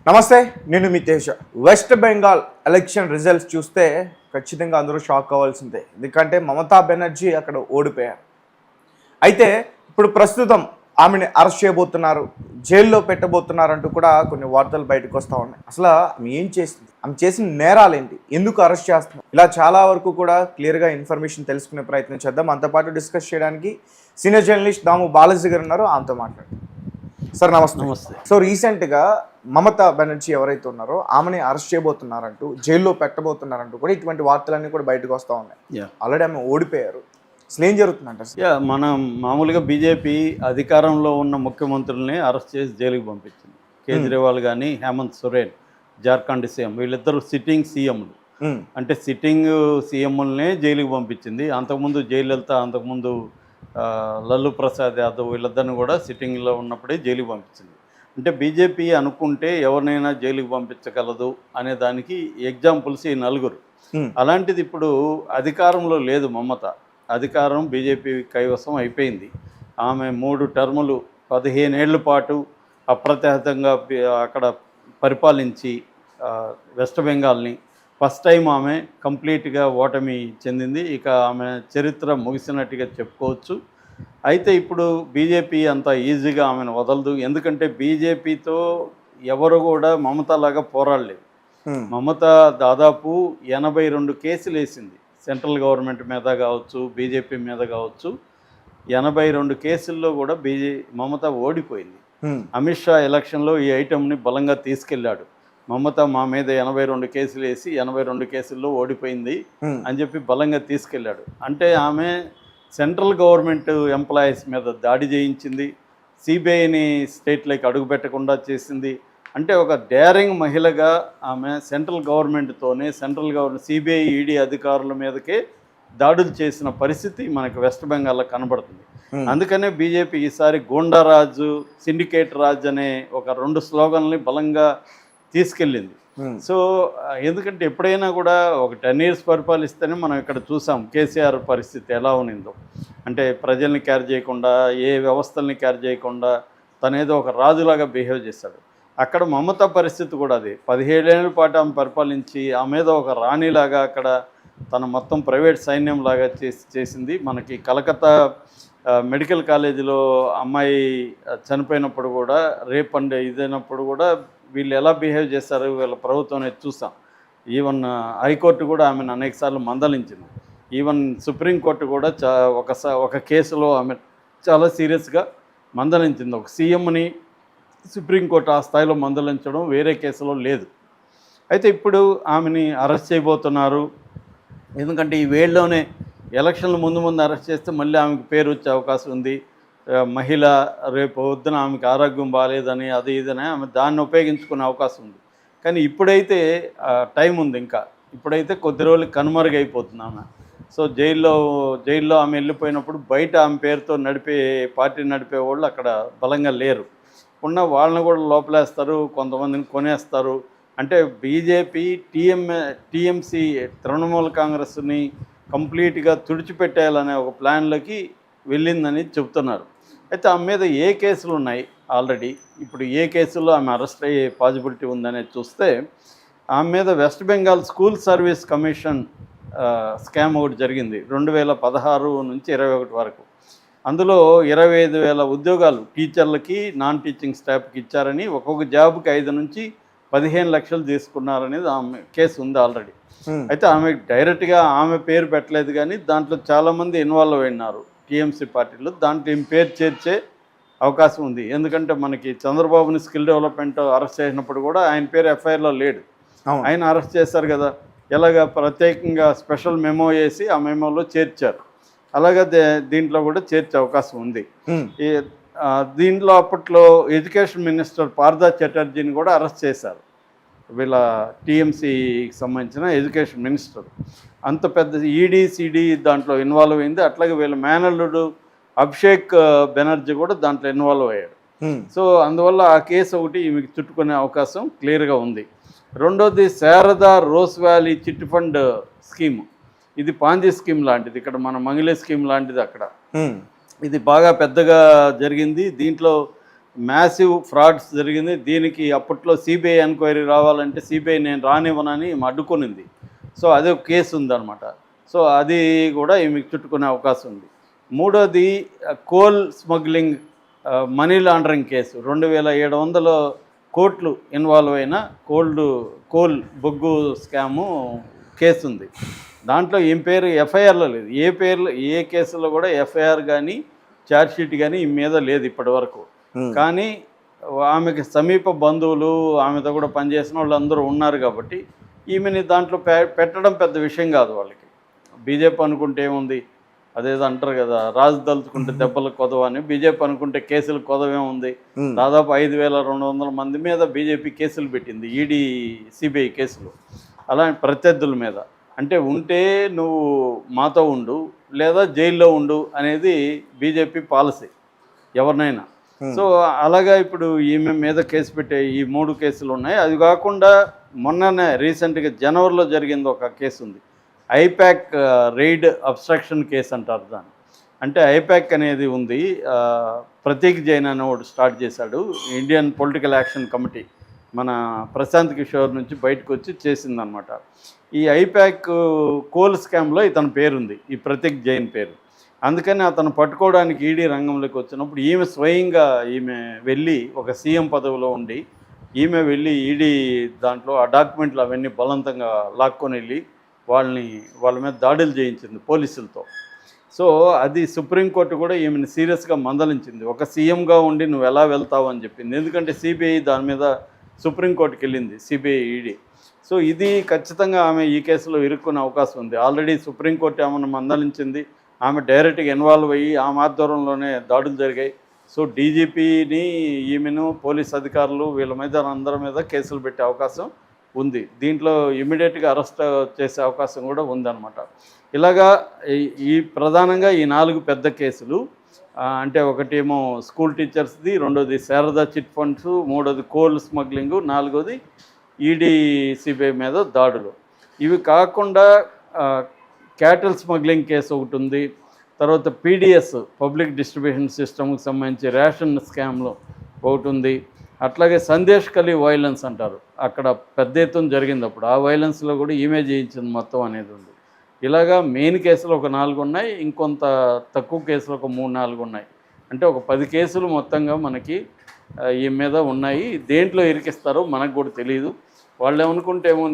నమస్తే, నేను మీ తేజ. వెస్ట్ బెంగాల్ ఎలక్షన్ రిజల్ట్స్ చూస్తే ఖచ్చితంగా అందరూ షాక్ అవ్వాల్సిందే. ఎందుకంటే మమతా బెనర్జీ అక్కడ ఓడిపోయారు. అయితే ఇప్పుడు ప్రస్తుతం ఆమెని అరెస్ట్ చేయబోతున్నారు, జైల్లో పెట్టబోతున్నారు అంటూ కూడా కొన్ని వార్తలు బయటకు వస్తూ ఉన్నాయి. అసలు ఆమె ఏం చేసింది, ఆమె చేసిన నేరాలు ఏంటి, ఎందుకు అరెస్ట్ చేస్తున్నారు, ఇలా చాలా వరకు కూడా క్లియర్గా ఇన్ఫర్మేషన్ తెలుసుకునే ప్రయత్నం చేద్దాం. అంతో పాటు డిస్కస్ చేయడానికి సీనియర్ జర్నలిస్ట్ దాము బాలాజీ గారు ఉన్నారు, ఆమెతో మాట్లాడతాం. సార్ నమస్తే. నమస్తే. సో రీసెంట్గా మమతా బెనర్జీ ఎవరైతే ఉన్నారో ఆమెని అరెస్ట్ చేయబోతున్నారంటూ, జైల్లో పెట్టబోతున్నారంటూ కూడా ఇటువంటి వార్తలన్నీ కూడా బయటకు వస్తూ ఉన్నాయి. ఆల్రెడీ ఆమె ఓడిపోయారు. అసలు ఏం జరుగుతుందంట? మనం మామూలుగా బీజేపీ అధికారంలో ఉన్న ముఖ్యమంత్రుల్ని అరెస్ట్ చేసి జైలుకి పంపించింది. కేజ్రీవాల్ కానీ హేమంత్ సోరెన్ జార్ఖండ్ సీఎం, వీళ్ళిద్దరు సిట్టింగ్ సీఎంలు. అంటే సిట్టింగ్ సీఎంలనే జైలుకి పంపించింది. అంతకుముందు జయలలిత, అంతకుముందు లల్లు ప్రసాద్ యాదవ్, వీళ్ళిద్దరిని కూడా సిట్టింగ్లో ఉన్నప్పుడే జైలుకి పంపించింది. అంటే బీజేపీ అనుకుంటే ఎవరినైనా జైలుకి పంపించగలదు అనే దానికి ఎగ్జాంపుల్స్ ఈ నలుగురు. అలాంటిది ఇప్పుడు అధికారంలో లేదు మమత, అధికారం బీజేపీ కైవసం అయిపోయింది. ఆమె 3 టర్ములు 15 ఏళ్ల పాటు అప్రతిహతంగా అక్కడ పరిపాలించి వెస్ట్ బెంగాల్ని ఫస్ట్ టైం ఆమె కంప్లీట్గా ఓటమి చెందింది. ఇక ఆమె చరిత్ర ముగిసినట్టుగా చెప్పుకోవచ్చు. అయితే ఇప్పుడు బీజేపీ అంత ఈజీగా ఆమెను వదలదు. ఎందుకంటే బీజేపీతో ఎవరు కూడా మమతలాగా పోరాడలేదు. మమత దాదాపు 82 కేసులు వేసింది, సెంట్రల్ గవర్నమెంట్ మీద కావచ్చు, బీజేపీ మీద కావచ్చు. 82 కేసుల్లో కూడా మమత ఓడిపోయింది. అమిత్ షా ఎలక్షన్లో ఈ ఐటెంని బలంగా తీసుకెళ్ళాడు. మమత మా మీద 82 కేసులు వేసి 82 కేసుల్లో ఓడిపోయింది అని చెప్పి బలంగా తీసుకెళ్ళాడు. అంటే ఆమె సెంట్రల్ గవర్నమెంట్ ఎంప్లాయీస్ మీద దాడి చేయించింది, సిబిఐని స్టేట్లోకి అడుగుపెట్టకుండా చేసింది. అంటే ఒక డేరింగ్ మహిళగా ఆమె సెంట్రల్ గవర్నమెంట్తోనే, సిబిఐ ఈడీ అధికారుల మీదకే దాడులు చేసిన పరిస్థితి మనకు వెస్ట్ బెంగాల్లో కనబడుతుంది. అందుకనే బీజేపీ ఈసారి గూండారాజు, సిండికేట్ రాజ్ అనే ఒక 2 స్లోగన్లని బలంగా తీసుకెళ్ళింది. సో ఎందుకంటే ఎప్పుడైనా కూడా ఒక 10 years పరిపాలిస్తేనే మనం ఇక్కడ చూసాం కేసీఆర్ పరిస్థితి ఎలా ఉన్నిందో. అంటే ప్రజల్ని కేర్ చేయకుండా, ఏ వ్యవస్థల్ని కేర్ చేయకుండా తనేదో ఒక రాజులాగా బిహేవ్ చేశాడు. అక్కడ మమత పరిస్థితి కూడా అది. 17 ఏళ్ల పాటు ఆమె పరిపాలించి ఆమె మీద ఒక రాణిలాగా అక్కడ తన మొత్తం ప్రైవేట్ సైన్యంలాగా చేసింది. మనకి కలకత్తా మెడికల్ కాలేజీలో అమ్మాయి చనిపోయినప్పుడు కూడా, రేప్ అండ్ ఇదైనప్పుడు కూడా వీళ్ళు ఎలా బిహేవ్ చేశారు వీళ్ళ ప్రభుత్వం అనేది చూసాం. ఈవెన్ హైకోర్టు కూడా ఆమెను అనేకసార్లు మందలించింది. ఈవెన్ సుప్రీంకోర్టు కూడా ఒక కేసులో ఆమె చాలా సీరియస్గా మందలించింది. ఒక సీఎంని సుప్రీంకోర్టు ఆ స్థాయిలో మందలించడం వేరే కేసులో లేదు. అయితే ఇప్పుడు ఆమెని అరెస్ట్ చేయబోతున్నారు. ఎందుకంటే ఈ వేళ్ళలోనే ఎలక్షన్ల ముందు అరెస్ట్ చేస్తే మళ్ళీ ఆమెకు పేరు వచ్చే అవకాశం ఉంది. మహిళ, రేపు పొద్దున ఆమెకు ఆరోగ్యం బాగాలేదని అది ఇదని ఆమె దాన్ని ఉపయోగించుకునే అవకాశం ఉంది. కానీ ఇప్పుడైతే టైం ఉంది. ఇంకా ఇప్పుడైతే కొద్ది రోజులు కనుమరుగైపోతుంది ఆమె. సో జైల్లో ఆమె వెళ్ళిపోయినప్పుడు బయట ఆమె పేరుతో పార్టీ నడిపే వాళ్ళు అక్కడ బలంగా లేరు. ఉన్న వాళ్ళని కూడా లోపలేస్తారు, కొంతమందిని కొనేస్తారు. అంటే బీజేపీ టీఎంసీ తృణమూల్ కాంగ్రెస్ని కంప్లీట్గా తుడిచిపెట్టేయాలనే ఒక ప్లాన్లోకి వెళ్ళిందని చెబుతున్నారు. అయితే ఆమె మీద ఏ కేసులు ఉన్నాయి ఆల్రెడీ, ఇప్పుడు ఏ కేసుల్లో ఆమె అరెస్ట్ అయ్యే పాసిబిలిటీ ఉందనేది చూస్తే, ఆమె మీద west Bengal school service commission scam ఒకటి జరిగింది 2016 నుంచి 21 వరకు. అందులో 25,000 ఉద్యోగాలు టీచర్లకి, నాన్ టీచింగ్ స్టాఫ్కి ఇచ్చారని, ఒక్కొక్క జాబ్కి 5 నుంచి 15 లక్షలు తీసుకున్నారనేది ఆమె కేసు ఉంది ఆల్రెడీ. అయితే ఆమె డైరెక్ట్గా ఆమె పేరు పెట్టలేదు, కానీ దాంట్లో చాలామంది ఇన్వాల్వ్ అయినారు టీఎంసీ పార్టీలో. దాంట్లో ఏం పేరు చేర్చే అవకాశం ఉంది. ఎందుకంటే మనకి చంద్రబాబుని స్కిల్ డెవలప్మెంట్ అరెస్ట్ చేసినప్పుడు కూడా ఆయన పేరు ఎఫ్ఐఆర్లో లేడు. ఆయన అరెస్ట్ చేశారు కదా, ఎలాగ ప్రత్యేకంగా స్పెషల్ మెమో వేసి ఆ మెమోలో చేర్చారు. అలాగే దీంట్లో కూడా చేర్చే అవకాశం ఉంది. దీంట్లో అప్పట్లో ఎడ్యుకేషన్ మినిస్టర్ పార్థా చటర్జీని కూడా అరెస్ట్ చేశారు. వీళ్ళ టీఎంసీకి సంబంధించిన ఎడ్యుకేషన్ మినిస్టర్ అంత పెద్ద ఈడీసీడీ దాంట్లో ఇన్వాల్వ్ అయింది. అట్లాగే వీళ్ళ మేనల్లుడు అభిషేక్ బెనర్జీ కూడా దాంట్లో ఇన్వాల్వ్ అయ్యాడు. సో అందువల్ల ఆ కేసు ఒకటి ఈమెకి చుట్టుకునే అవకాశం క్లియర్గా ఉంది. రెండోది Saradha rose valley chit fund scheme. ఇది పాంజీ స్కీమ్ లాంటిది, ఇక్కడ మన మంగళే స్కీమ్ లాంటిది అక్కడ. ఇది బాగా పెద్దగా జరిగింది. దీంట్లో మ్యాసివ్ ఫ్రాడ్స్ జరిగింది. దీనికి అప్పట్లో సిబిఐ ఎంక్వైరీ రావాలంటే సిబిఐ నేను రానివ్వనని అడ్డుకునింది. సో అదే ఒక కేసు ఉందన్నమాట. సో అది కూడా ఈమెకు చుట్టుకునే అవకాశం ఉంది. మూడోది coal smuggling money laundering case 2700 కోట్లు ఇన్వాల్వ్ అయిన కోల్ బొగ్గు స్కాము కేసు ఉంది. దాంట్లో ఏం పేరు ఎఫ్ఐఆర్లో లేదు. ఏ కేసులో కూడా ఎఫ్ఐఆర్ కానీ ఛార్జ్షీట్ కానీ ఈ మీద లేదు ఇప్పటి వరకు. కానీ ఆమెకి సమీప బంధువులు, ఆమెతో కూడా పనిచేసిన వాళ్ళు అందరూ ఉన్నారు కాబట్టి ఈమెని దాంట్లో పెట్టడం పెద్ద విషయం కాదు వాళ్ళకి. బీజేపీ అనుకుంటే ఏముంది, అదేదో అంటారు కదా, రాజు దలుచుకుంటే దెబ్బలు కొదవ అని. బీజేపీ అనుకుంటే కేసులు కొదవేముంది. దాదాపు 5200 మంది మీద బీజేపీ కేసులు పెట్టింది, ఈడీ సిబిఐ కేసులు, అలాంటి ప్రత్యర్థుల మీద. అంటే ఉంటే నువ్వు మాతో ఉండు లేదా జైల్లో ఉండు అనేది బీజేపీ పాలసీ ఎవరినైనా. సో అలాగా ఇప్పుడు ఈమె మీద కేసు పెట్టే ఈ 3 కేసులు ఉన్నాయి. అది కాకుండా మొన్ననే రీసెంట్గా జనవరిలో జరిగింది ఒక కేసు ఉంది, ఐపాక్ రెయిడ్ అబ్స్ట్రక్షన్ కేసు అంటారు దాన్ని. అంటే ఐపాక్ అనేది ఉంది, ప్రతీక్ జైన్ అనేవాడు స్టార్ట్ చేశాడు. ఇండియన్ పొలిటికల్ యాక్షన్ కమిటీ మన ప్రశాంత్ కిషోర్ నుంచి బయటకు వచ్చి చేసిందనమాట. ఈ ఐపాక్ కోల్ స్కామ్లో ఇతని పేరుంది, ఈ ప్రతీక్ జైన్ పేరు. అందుకని అతను పట్టుకోవడానికి ఈడీ రంగంలోకి వచ్చినప్పుడు ఈమె స్వయంగా వెళ్ళి ఒక సీఎం పదవిలో ఉండి ఈమె వెళ్ళి ఈడీ దాంట్లో ఆ డాక్యుమెంట్లు అవన్నీ బలవంతంగా లాక్కొని వెళ్ళి వాళ్ళ మీద దాడులు చేయించింది పోలీసులతో. సో అది సుప్రీంకోర్టు కూడా ఈమెను సీరియస్గా మందలించింది. ఒక సీఎంగా ఉండి నువ్వు ఎలా వెళ్తావు అని చెప్పింది. ఎందుకంటే సిబిఐ దాని మీద సుప్రీంకోర్టుకి వెళ్ళింది, సిబిఐ ఈడీ. సో ఇది ఖచ్చితంగా ఆమె ఈ కేసులో ఇరుక్కునే అవకాశం ఉంది. ఆల్రెడీ సుప్రీంకోర్టు ఆమెను మందలించింది, ఆమె డైరెక్ట్గా ఇన్వాల్వ్ అయ్యి ఆమె ఆధ్వర్యంలోనే దాడులు జరిగాయి. సో డీజీపీని, ఈమెను, పోలీస్ అధికారులు వీళ్ళ మీద అందరి మీద కేసులు పెట్టే అవకాశం ఉంది. దీంట్లో ఇమీడియట్గా అరెస్ట్ చేసే అవకాశం కూడా ఉందన్నమాట. ఇలాగా ఈ ప్రధానంగా ఈ 4 పెద్ద కేసులు, అంటే ఒకటేమో స్కూల్ టీచర్స్ది, రెండోది శారదా చిట్ ఫండ్స్, మూడోది కోల్ స్మగ్లింగు, 4వది ఈడీ సిబిఐ మీద దాడులు. ఇవి కాకుండా క్యాటిల్ స్మగ్లింగ్ కేసు ఒకటి ఉంది. తర్వాత పీడిఎస్ పబ్లిక్ డిస్ట్రిబ్యూషన్ సిస్టమ్కి సంబంధించి రేషన్ స్కామ్లో ఒకటి ఉంది. అట్లాగే సందేశ్ కలి వైలెన్స్ అంటారు, అక్కడ పెద్ద ఎత్తున జరిగింది అప్పుడు. ఆ వైలెన్స్లో కూడా ఈమె చేయించింది మొత్తం అనేది ఉంది. ఇలాగా మెయిన్ కేసులు ఒక 4 ఉన్నాయి, ఇంకొంత తక్కువ కేసులు ఒక 3-4 ఉన్నాయి. అంటే ఒక 10 కేసులు మొత్తంగా మనకి ఈ మీద ఉన్నాయి. దేంట్లో ఇరికిస్తారో మనకు కూడా తెలియదు. వాళ్ళు ఏమనుకుంటే